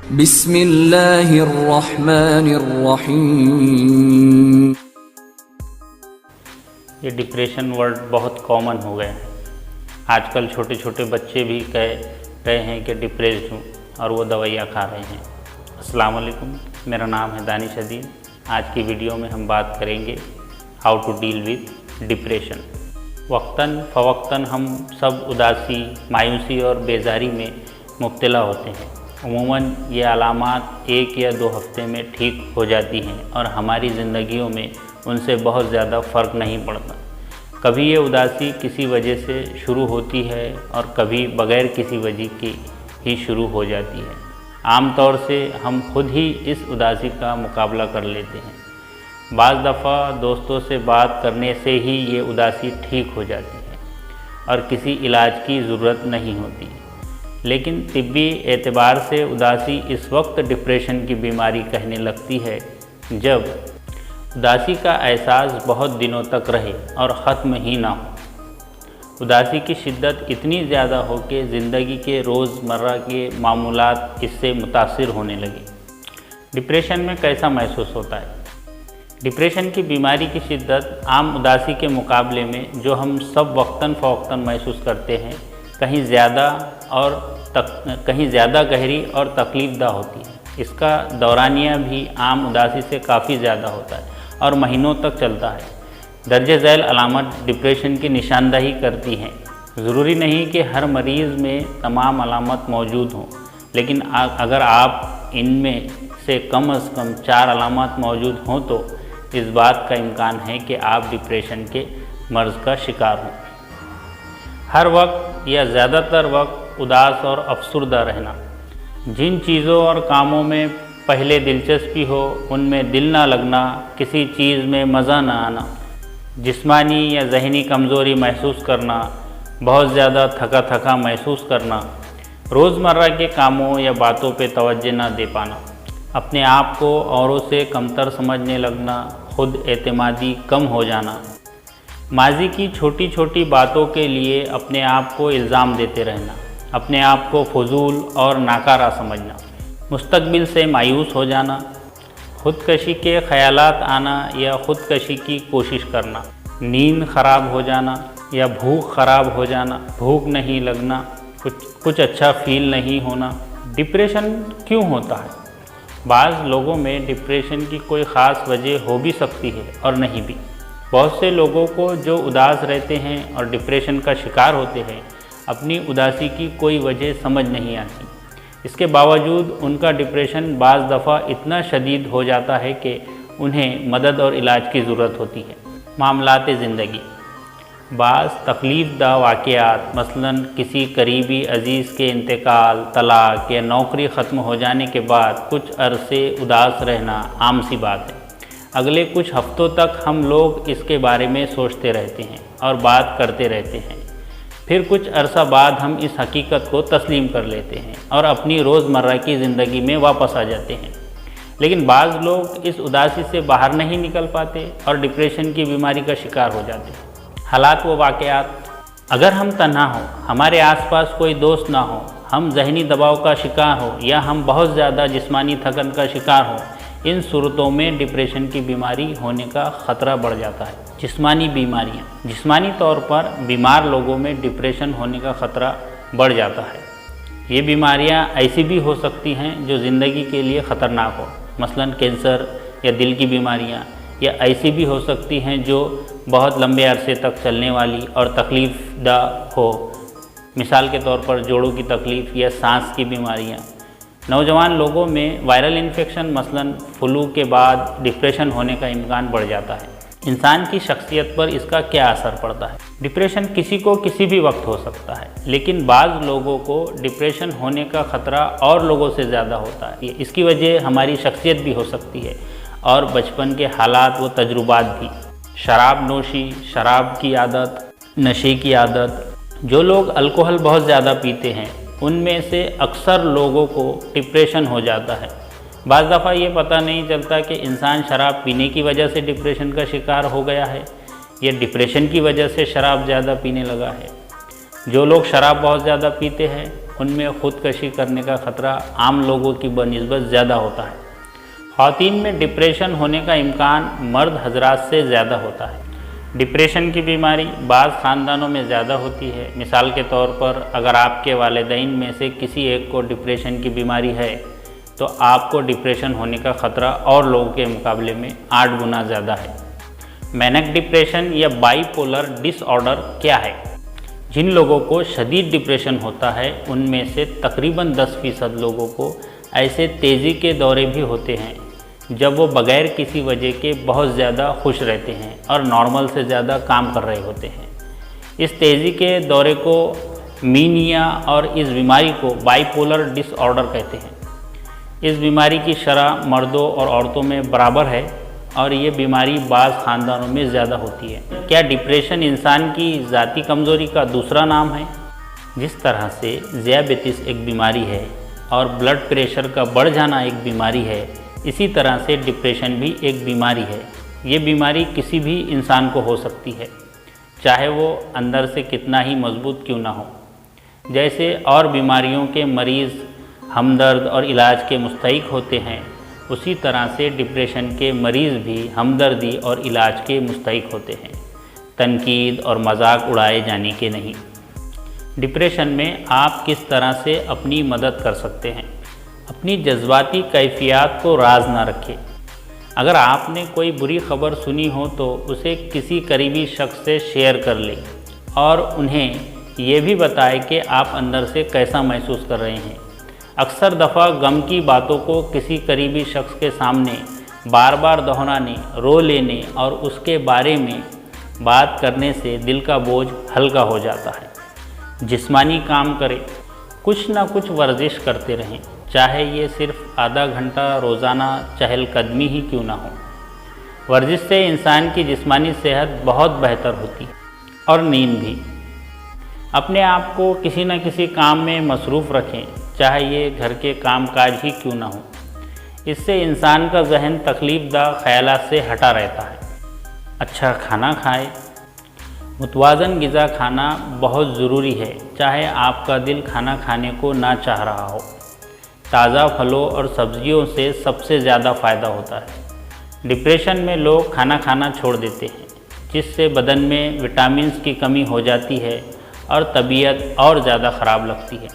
बिस्मिल्लाहिर्रहमानिर्रहीम। ये depression word बहुत कॉमन हो गया है। आजकल छोटे छोटे बच्चे भी कह रहे हैं कि डिप्रेस्ड हूँ और वो दवाइयाँ खा रहे हैं। अस्सलाम वालेकुम, मेरा नाम है दानिश अदीन। आज की वीडियो में हम बात करेंगे how to deal with depression. वक्तन फ़वक्तन हम सब उदासी, मायूसी और बेजारी में मुब्तला होते हैं। अमूमन ये अलामात 1 या 2 हफ्ते में ठीक हो जाती हैं और हमारी ज़िंदगियों में उनसे बहुत ज़्यादा फ़र्क नहीं पड़ता। कभी ये उदासी किसी वजह से शुरू होती है और कभी बग़ैर किसी वजह की ही शुरू हो जाती है। आमतौर से हम खुद ही इस उदासी का मुकाबला कर लेते हैं। बाज़ दफ़ा दोस्तों से बात करने से ही ये उदासी ठीक हो जाती है और किसी इलाज की ज़रूरत नहीं होती। लेकिन तिब्बी एतबार से उदासी इस वक्त डिप्रेशन की बीमारी कहने लगती है जब उदासी का एहसास बहुत दिनों तक रहे और ख़त्म ही ना हो। उदासी की शिद्दत इतनी ज़्यादा हो कि ज़िंदगी के रोज़मर्रा के मामूलात इससे मुतासिर होने लगे। डिप्रेशन में कैसा महसूस होता है? डिप्रेशन की बीमारी की शिद्दत आम उदासी के मुकाबले में जो हम सब वक्तन फ़वक्तन महसूस करते हैं कहीं ज़्यादा गहरी और तकलीफ़दा होती है। इसका दौरानिया भी आम उदासी से काफ़ी ज़्यादा होता है और महीनों तक चलता है। दर्ज झैल अलामत डिप्रेशन की निशानदही करती हैं। ज़रूरी नहीं कि हर मरीज़ में तमाम अलामत मौजूद हों, लेकिन अगर आप इनमें से कम 4 अलामत मौजूद हों तो इस बात का इम्कान है कि आप डिप्रेशन के मर्ज़ का शिकार हों। हर वक्त या ज़्यादातर वक्त उदास और अफसुर्दा रहना, जिन चीज़ों और कामों में पहले दिलचस्पी हो उनमें दिल ना लगना, किसी चीज़ में मज़ा ना आना, जिस्मानी या ज़हनी कमज़ोरी महसूस करना, बहुत ज़्यादा थका थका महसूस करना, रोज़मर्रा के कामों या बातों पे तवज्जो ना दे पाना, अपने आप को औरों से कमतर समझने लगना, खुद एतमादी कम हो जाना, माजी की छोटी छोटी बातों के लिए अपने आप को इल्ज़ाम देते रहना, अपने आप को फजूल और नाकारा समझना, मुस्तकबिल से मायूस हो जाना, ख़ुदकशी के ख़यालात आना या ख़ुदकशी की कोशिश करना, नींद ख़राब हो जाना या भूख ख़राब हो जाना, भूख नहीं लगना, कुछ अच्छा फील नहीं होना। डिप्रेशन क्यों होता है? बाज़ लोगों में डिप्रेशन की कोई ख़ास वजह हो भी सकती है और नहीं भी। बहुत से लोगों को जो उदास रहते हैं और डिप्रेशन का शिकार होते हैं, अपनी उदासी की कोई वजह समझ नहीं आती। इसके बावजूद उनका डिप्रेशन बाज़ दफ़ा इतना शदीद हो जाता है कि उन्हें मदद और इलाज की ज़रूरत होती है। मामलात ज़िंदगी, बाज़ तकलीफ़दा वाक़यात, मसलन किसी करीबी अज़ीज़ के इंतकाल, तलाक़ या नौकरी ख़त्म हो जाने के बाद कुछ अरसे उदास रहना आम सी बात है। अगले कुछ हफ्तों तक हम लोग इसके बारे में सोचते रहते हैं और बात करते रहते हैं। फिर कुछ अरसा बाद हम इस हकीकत को तस्लीम कर लेते हैं और अपनी रोज़मर्रा की ज़िंदगी में वापस आ जाते हैं। लेकिन बाज़ लोग इस उदासी से बाहर नहीं निकल पाते और डिप्रेशन की बीमारी का शिकार हो जाते हैं। हालात व वाक़यात, अगर हम तन्हा हों, हमारे आसपास कोई दोस्त ना हो, हम ज़हनी दबाव का शिकार हो या हम बहुत ज़्यादा जिस्मानी थकन का शिकार हो, इन सूरतों में डिप्रेशन की बीमारी होने का ख़तरा बढ़ जाता है। जिस्मानी बीमारियाँ, जिस्मानी तौर पर बीमार लोगों में डिप्रेशन होने का ख़तरा बढ़ जाता है। ये बीमारियाँ ऐसी भी हो सकती हैं जो ज़िंदगी के लिए ख़तरनाक हो, मसलन कैंसर या दिल की बीमारियाँ, या ऐसी भी हो सकती हैं जो बहुत लंबे अरसे तक चलने वाली और तकलीफ़दा हो, मिसाल के तौर पर जोड़ों की तकलीफ़ या सांस की बीमारियाँ। नौजवान लोगों में वायरल इन्फेक्शन, मसलन फ्लू के बाद डिप्रेशन होने का इम्कान बढ़ जाता है। इंसान की शख्सियत पर इसका क्या असर पड़ता है? डिप्रेशन किसी को किसी भी वक्त हो सकता है, लेकिन बाज़ लोगों को डिप्रेशन होने का ख़तरा और लोगों से ज़्यादा होता है। इसकी वजह हमारी शख्सियत भी हो सकती है और बचपन के हालात व तजुर्बात भी। शराब नोशी, शराब की आदत, नशे की आदत। जो लोग अल्कोहल बहुत ज़्यादा पीते हैं उनमें से अक्सर लोगों को डिप्रेशन हो जाता है। बाज़ दफ़ा ये पता नहीं चलता कि इंसान शराब पीने की वजह से डिप्रेशन का शिकार हो गया है या डिप्रेशन की वजह से शराब ज़्यादा पीने लगा है। जो लोग शराब बहुत ज़्यादा पीते हैं उनमें खुदकशी करने का खतरा आम लोगों की बनिस्बत ज़्यादा होता है। ख़वातीन में डिप्रेशन होने का इम्कान मर्द हजरात से ज़्यादा होता है। डिप्रेशन की बीमारी बाज़ ख़ानदानों में ज़्यादा होती है। मिसाल के तौर पर अगर आपके वालिदैन में से किसी एक को डिप्रेशन की बीमारी है तो आपको डिप्रेशन होने का ख़तरा और लोगों के मुकाबले में 8 गुना ज़्यादा है। मैनिक डिप्रेशन या बाईपोलर डिसऑर्डर क्या है? जिन लोगों को शदीद डिप्रेशन होता है उनमें से तकरीबन 10% लोगों को ऐसे तेज़ी के दौरे भी होते हैं जब वो बग़ैर किसी वजह के बहुत ज़्यादा खुश रहते हैं और नॉर्मल से ज़्यादा काम कर रहे होते हैं। इस तेज़ी के दौरे को मीनिया और इस बीमारी को बाईपोलर डिसऑर्डर कहते हैं। इस बीमारी की शरह मर्दों और औरतों में बराबर है और ये बीमारी बाज़ ख़ानदानों में ज़्यादा होती है। क्या डिप्रेशन इंसान की ज़ाती कमज़ोरी का दूसरा नाम है? जिस तरह से ज़ियाबेतिस एक बीमारी है और ब्लड प्रेशर का बढ़ जाना एक बीमारी है, इसी तरह से डिप्रेशन भी एक बीमारी है। ये बीमारी किसी भी इंसान को हो सकती है, चाहे वो अंदर से कितना ही मजबूत क्यों ना हो। जैसे और बीमारियों के मरीज़ हमदर्द और इलाज के मुस्तहिक होते हैं, उसी तरह से डिप्रेशन के मरीज़ भी हमदर्दी और इलाज के मुस्तहिक होते हैं, तनकीद और मजाक उड़ाए जाने के नहीं। डिप्रेशन में आप किस तरह से अपनी मदद कर सकते हैं? अपनी जज्बाती कैफियत को राज ना रखें। अगर आपने कोई बुरी खबर सुनी हो तो उसे किसी करीबी शख्स से शेयर कर लें और उन्हें ये भी बताएं कि आप अंदर से कैसा महसूस कर रहे हैं। अक्सर दफ़ा गम की बातों को किसी करीबी शख्स के सामने बार बार दोहराने, रो लेने और उसके बारे में बात करने से दिल का बोझ हल्का हो जाता है। जिस्मानी काम करें, कुछ ना कुछ वर्जिश करते रहें, चाहे ये सिर्फ आधा घंटा रोज़ाना चहलकदमी ही क्यों ना हो। वर्जिश से इंसान की जिस्मानी सेहत बहुत बेहतर होती है और नींद भी। अपने आप को किसी न किसी काम में मसरूफ़ रखें, चाहे ये घर के कामकाज ही क्यों ना हो। इससे इंसान का जहन तकलीफ़दा ख़यालात से हटा रहता है। अच्छा खाना खाएं। मुतवाज़न ग़िज़ा खाना बहुत ज़रूरी है, चाहे आपका दिल खाना खाने को ना चाह रहा हो। ताज़ा फलों और सब्जियों से सबसे ज़्यादा फ़ायदा होता है। डिप्रेशन में लोग खाना खाना छोड़ देते हैं, जिससे बदन में विटामिन्स की कमी हो जाती है और तबीयत और ज़्यादा ख़राब लगती है।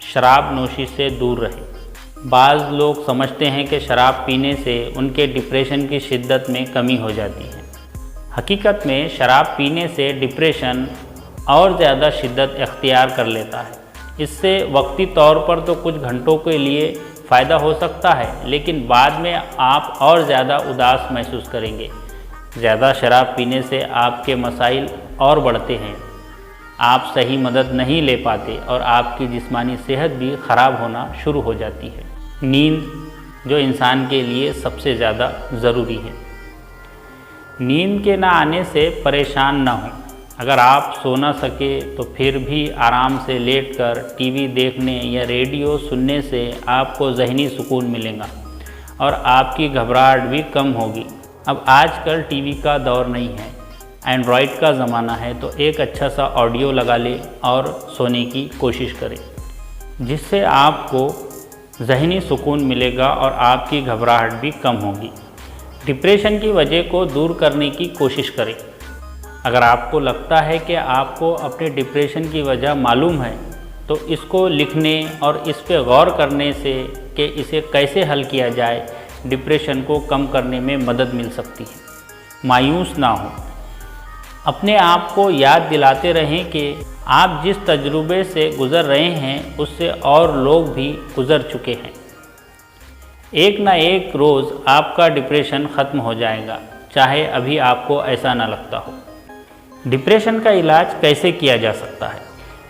शराब नोशी से दूर रहें। बाज़ लोग समझते हैं कि शराब पीने से उनके डिप्रेशन की शिद्दत में कमी हो जाती है। हकीकत में शराब पीने से डिप्रेशन और ज़्यादा शिद्दत इख्तियार कर लेता है। इससे वक्ती तौर पर तो कुछ घंटों के लिए फ़ायदा हो सकता है, लेकिन बाद में आप और ज़्यादा उदास महसूस करेंगे। ज़्यादा शराब पीने से आपके मसाइल और बढ़ते हैं, आप सही मदद नहीं ले पाते और आपकी जिस्मानी सेहत भी ख़राब होना शुरू हो जाती है। नींद, जो इंसान के लिए सबसे ज़्यादा ज़रूरी है। नींद के ना आने से परेशान ना हों। अगर आप सो ना सके तो फिर भी आराम से लेटकर टीवी देखने या रेडियो सुनने से आपको ज़हनी सुकून मिलेगा और आपकी घबराहट भी कम होगी। अब आजकल टीवी का दौर नहीं है, एंड्रॉयड का ज़माना है, तो एक अच्छा सा ऑडियो लगा लें और सोने की कोशिश करें, जिससे आपको ज़हनी सुकून मिलेगा और आपकी घबराहट भी कम होगी। डिप्रेशन की वजह को दूर करने की कोशिश करें। अगर आपको लगता है कि आपको अपने डिप्रेशन की वजह मालूम है तो इसको लिखने और इस पे गौर करने से कि इसे कैसे हल किया जाए, डिप्रेशन को कम करने में मदद मिल सकती है। मायूस ना हो। अपने आप को याद दिलाते रहें कि आप जिस तजुर्बे से गुज़र रहे हैं उससे और लोग भी गुज़र चुके हैं। एक ना एक रोज़ आपका डिप्रेशन ख़त्म हो जाएगा, चाहे अभी आपको ऐसा ना लगता हो। डिप्रेशन का इलाज कैसे किया जा सकता है?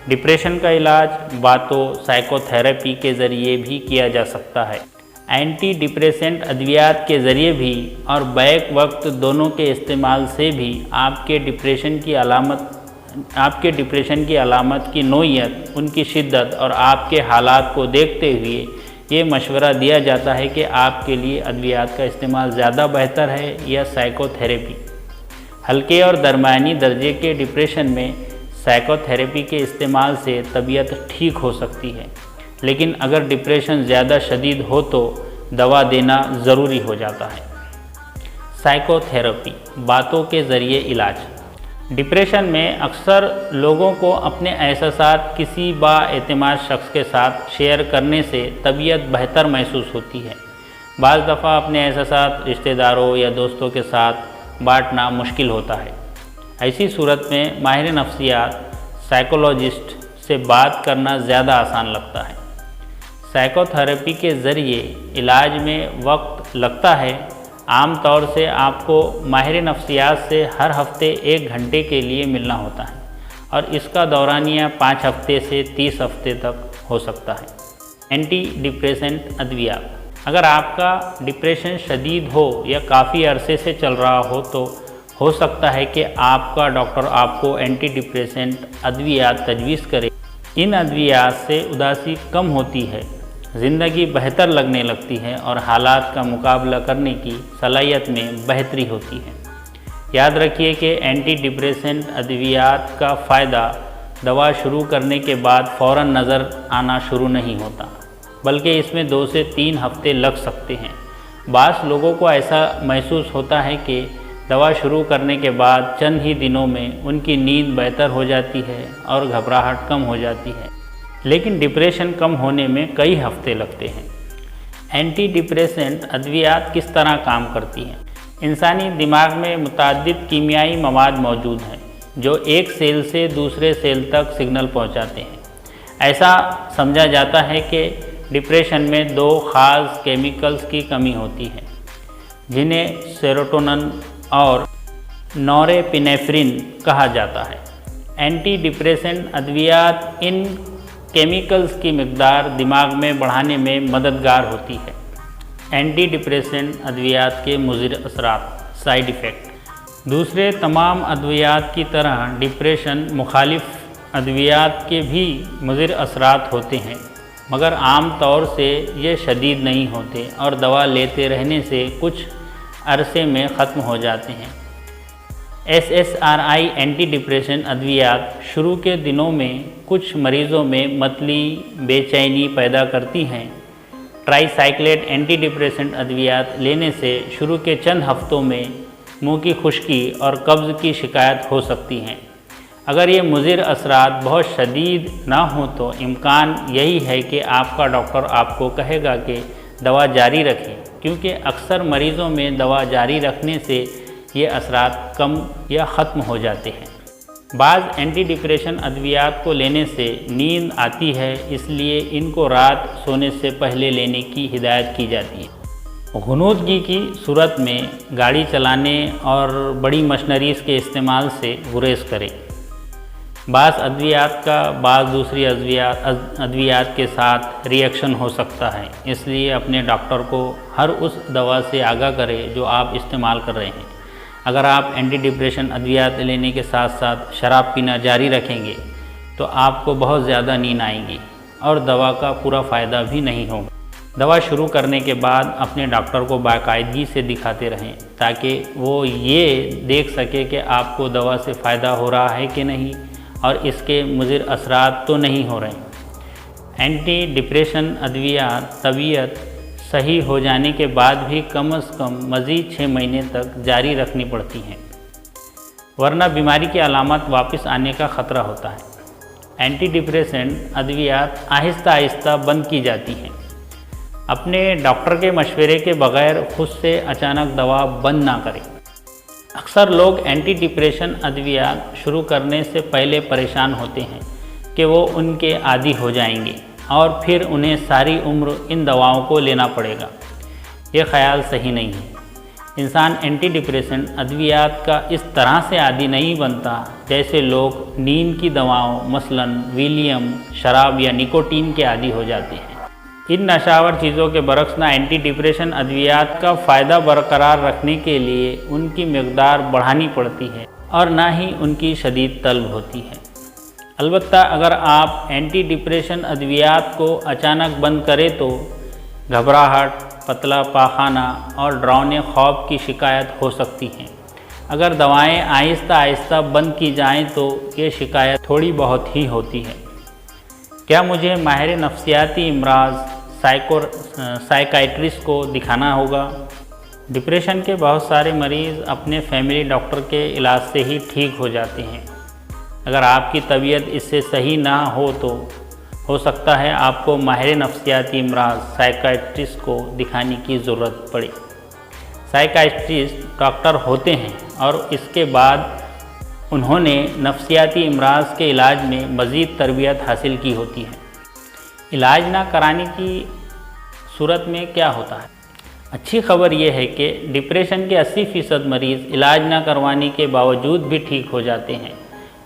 डिप्रेशन का इलाज बातों, साइकोथेरेपी के ज़रिए भी किया जा सकता है, एंटी डिप्रेसेंट अद्वियात के ज़रिए भी और बैक वक्त दोनों के इस्तेमाल से भी आपके डिप्रेशन की अलामत की नोयत, उनकी शिद्दत और आपके हालात को देखते हुए ये मशवरा दिया जाता है कि आपके लिए अद्वियात का इस्तेमाल ज़्यादा बेहतर है या साइकोथेरेपी। हल्के और दरमियानी दर्जे के डिप्रेशन में साइकोथेरेपी के इस्तेमाल से तबीयत ठीक हो सकती है, लेकिन अगर डिप्रेशन ज़्यादा शदीद हो तो दवा देना ज़रूरी हो जाता है। साइकोथेरेपी, बातों के ज़रिए इलाज। डिप्रेशन में अक्सर लोगों को अपने एहसासात किसी बाएतमाद शख्स के साथ शेयर करने से तबीयत बेहतर महसूस होती है। बाज़ दफ़ा अपने एहसासात रिश्तेदारों या दोस्तों के साथ बांटना मुश्किल होता है। ऐसी सूरत में माहिर नफ्सियात साइकोलॉजिस्ट से बात करना ज़्यादा आसान लगता है। साइकोथेरेपी के ज़रिए इलाज में वक्त लगता है। आम तौर से आपको माहिर नफ्सियात से हर हफ्ते 1 घंटे के लिए मिलना होता है और इसका दौरानिया 5 हफ्ते से 30 हफ्ते तक हो सकता है। एंटी डिप्रेसेंट अद्विया। अगर आपका डिप्रेशन शदीद हो या काफ़ी अरसे से चल रहा हो तो हो सकता है कि आपका डॉक्टर आपको एंटी डिप्रेसेंट अद्वियात तजवीज़ करे। इन अद्वियात से उदासी कम होती है, ज़िंदगी बेहतर लगने लगती है और हालात का मुकाबला करने की सलाहियत में बेहतरी होती है। याद रखिए कि एंटी डिप्रेसेंट अद्वियात का फ़ायदा दवा शुरू करने के बाद फ़ौरन नज़र आना शुरू नहीं होता, बल्कि इसमें 2 से 3 हफ्ते लग सकते हैं। बाज़ लोगों को ऐसा महसूस होता है कि दवा शुरू करने के बाद चंद ही दिनों में उनकी नींद बेहतर हो जाती है और घबराहट कम हो जाती है, लेकिन डिप्रेशन कम होने में कई हफ्ते लगते हैं। एंटी डिप्रेसेंट अद्वियात किस तरह काम करती हैं? इंसानी दिमाग में मुतअद्दिद कीमियाई मवाद मौजूद हैं जो एक सेल से दूसरे सेल तक सिग्नल पहुंचाते हैं। ऐसा समझा जाता है कि डिप्रेशन में 2 ख़ास केमिकल्स की कमी होती है, जिन्हें सेरोटोनिन और नॉरेपिनेफ्रिन कहा जाता है। एंटी डिप्रेसेंट अद्वियात इन केमिकल्स की मिकदार दिमाग में बढ़ाने में मददगार होती है। एंटी डिप्रेसेंट अद्वियात के मुज़िर असरात, साइड इफ़ेक्ट। दूसरे तमाम अद्वियात की तरह डिप्रेशन मुखालिफ अद्वियात के भी मुज़िर असरात होते हैं, मगर आम तौर से ये शदीद नहीं होते और दवा लेते रहने से कुछ अरसे में ख़त्म हो जाते हैं। SSRI एंटी डिप्रेशन अद्वियात शुरू के दिनों में कुछ मरीज़ों में मतली बेचैनी पैदा करती हैं। ट्राईसाइक्लेट एंटी डिप्रेसेंट अद्वियात लेने से शुरू के चंद हफ्तों में मुंह की खुश्की और कब्ज़ की शिकायत हो सकती हैं। अगर ये मुज़िर असरात बहुत शदीद ना हो तो इम्कान यही है कि आपका डॉक्टर आपको कहेगा कि दवा जारी रखें, क्योंकि अक्सर मरीज़ों में दवा जारी रखने से ये असरात कम या ख़त्म हो जाते हैं। बाज़ एंटी डिप्रेशन अद्वियात को लेने से नींद आती है, इसलिए इनको रात सोने से पहले लेने की हिदायत की जाती है। गुनूदगी की सूरत में गाड़ी चलाने और बड़ी मशीनरीज़ के इस्तेमाल से गुरेज करें। बाज़ अद्वियात का बाज़ दूसरी अद्वियात के साथ रिएक्शन हो सकता है, इसलिए अपने डॉक्टर को हर उस दवा से आगाह करें जो आप इस्तेमाल कर रहे हैं। अगर आप एंटी डिप्रेशन अद्वियात लेने के साथ साथ शराब पीना जारी रखेंगे तो आपको बहुत ज़्यादा नींद आएगी और दवा का पूरा फ़ायदा भी नहीं होगा। दवा शुरू करने के बाद अपने डॉक्टर को बाकायदगी से दिखाते रहें ताकि वो ये देख सके कि आपको दवा से फ़ायदा हो रहा है कि नहीं और इसके मुज़िर असरात तो नहीं हो रहे। एंटी डिप्रेशन अद्वियात तबीयत सही हो जाने के बाद भी कम से कम मज़ीद 6 महीने तक जारी रखनी पड़ती हैं, वरना बीमारी की अलामत वापस आने का ख़तरा होता है। एंटी डिप्रेसेंट अद्वियात आहिस्ता आहिस्ता बंद की जाती हैं। अपने डॉक्टर के मशवरे के बग़ैर खुद से अचानक दवा बंद ना करें। अक्सर लोग एंटी डिप्रेशन अद्वियात शुरू करने से पहले परेशान होते हैं कि वो उनके आदी हो जाएंगे और फिर उन्हें सारी उम्र इन दवाओं को लेना पड़ेगा। ये ख़याल सही नहीं है। इंसान एंटी डिप्रेसेंट अद्वियात का इस तरह से आदी नहीं बनता जैसे लोग नींद की दवाओं मसलन विलियम, शराब या निकोटीन के आदी हो जाते हैं। इन नशावर चीज़ों के बरक्स ना एंटी डिप्रेशन अद्वियात का फ़ायदा बरकरार रखने के लिए उनकी मिकदार बढ़ानी पड़ती है और ना ही उनकी शदीद तलब होती है। अलबत्ता अगर आप एंटी डिप्रेशन अद्वियात को अचानक बंद करें तो घबराहट, पतला पाखाना और डरावने ख्वाब की शिकायत हो सकती हैं। अगर दवाएं आहिस्ता आहिस्ता बंद की जाएं तो ये शिकायत थोड़ी बहुत ही होती है। क्या मुझे माहिर नफ्सियाती इमराज साइकाइट्रिस्ट को दिखाना होगा? डिप्रेशन के बहुत सारे मरीज़ अपने फैमिली डॉक्टर के इलाज से ही ठीक हो जाते हैं। अगर आपकी तबीयत इससे सही ना हो तो हो सकता है आपको माहिर नफ्सियाती इमराज साइकाइट्रिस्ट को दिखाने की ज़रूरत पड़े। साइकाइट्रिस्ट डॉक्टर होते हैं और इसके बाद उन्होंने नफ्सियाती इमराज के इलाज में मज़ीद तरबियत हासिल की होती है। इलाज ना कराने की सूरत में क्या होता है? अच्छी खबर यह है कि डिप्रेशन के 80% मरीज़ इलाज ना करवाने के बावजूद भी ठीक हो जाते हैं,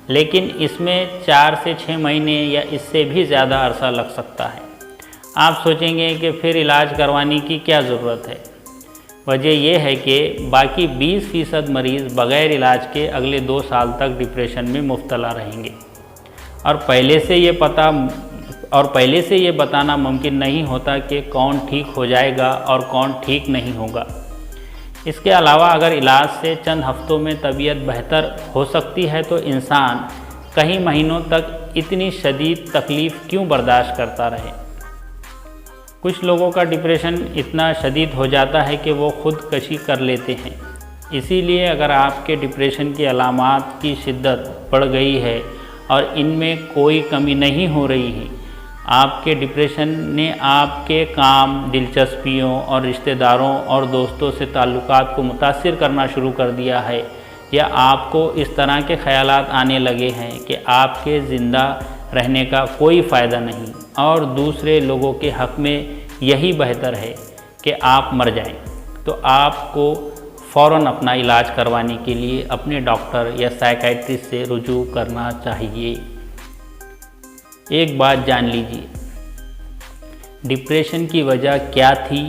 लेकिन इसमें 4 से 6 महीने या इससे भी ज़्यादा अरसा लग सकता है। आप सोचेंगे कि फिर इलाज करवाने की क्या ज़रूरत है? वजह यह है कि बाकी 20% मरीज़ बग़ैर इलाज के अगले 2 साल तक डिप्रेशन में मुब्तला रहेंगे और पहले से ये बताना मुमकिन नहीं होता कि कौन ठीक हो जाएगा और कौन ठीक नहीं होगा। इसके अलावा अगर इलाज से चंद हफ्तों में तबीयत बेहतर हो सकती है तो इंसान कई महीनों तक इतनी शदीद तकलीफ़ क्यों बर्दाश्त करता रहे? कुछ लोगों का डिप्रेशन इतना शदीद हो जाता है कि वो खुदकशी कर लेते हैं। इसीलिए अगर आपके डिप्रेशन की अलामात की शिद्दत बढ़ गई है और इनमें कोई कमी नहीं हो रही है, आपके डिप्रेशन ने आपके काम, दिलचस्पियों और रिश्तेदारों और दोस्तों से ताल्लुकात को मुतासिर करना शुरू कर दिया है, या आपको इस तरह के ख़यालात आने लगे हैं कि आपके ज़िंदा रहने का कोई फ़ायदा नहीं और दूसरे लोगों के हक़ में यही बेहतर है कि आप मर जाएं, तो आपको फ़ौरन अपना इलाज करवाने के लिए अपने डॉक्टर या साइकाइट्रिस्ट से रुजू करना चाहिए। एक बात जान लीजिए, डिप्रेशन की वजह क्या थी,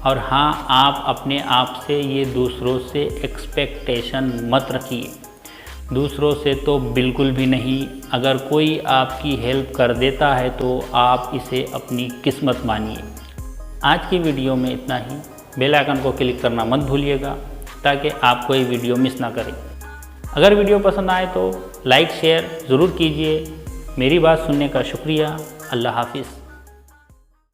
और हाँ, आप अपने आप से ये दूसरों से एक्सपेक्टेशन मत रखिए। दूसरों से तो बिल्कुल भी नहीं। अगर कोई आपकी हेल्प कर देता है तो आप इसे अपनी किस्मत मानिए। आज की वीडियो में इतना ही। बेल आइकन को क्लिक करना मत भूलिएगा ताकि आप कोई वीडियो मिस ना करें। अगर वीडियो पसंद आए तो लाइक शेयर ज़रूर कीजिए। मेरी बात सुनने का शुक्रिया। अल्लाह हाफिज़।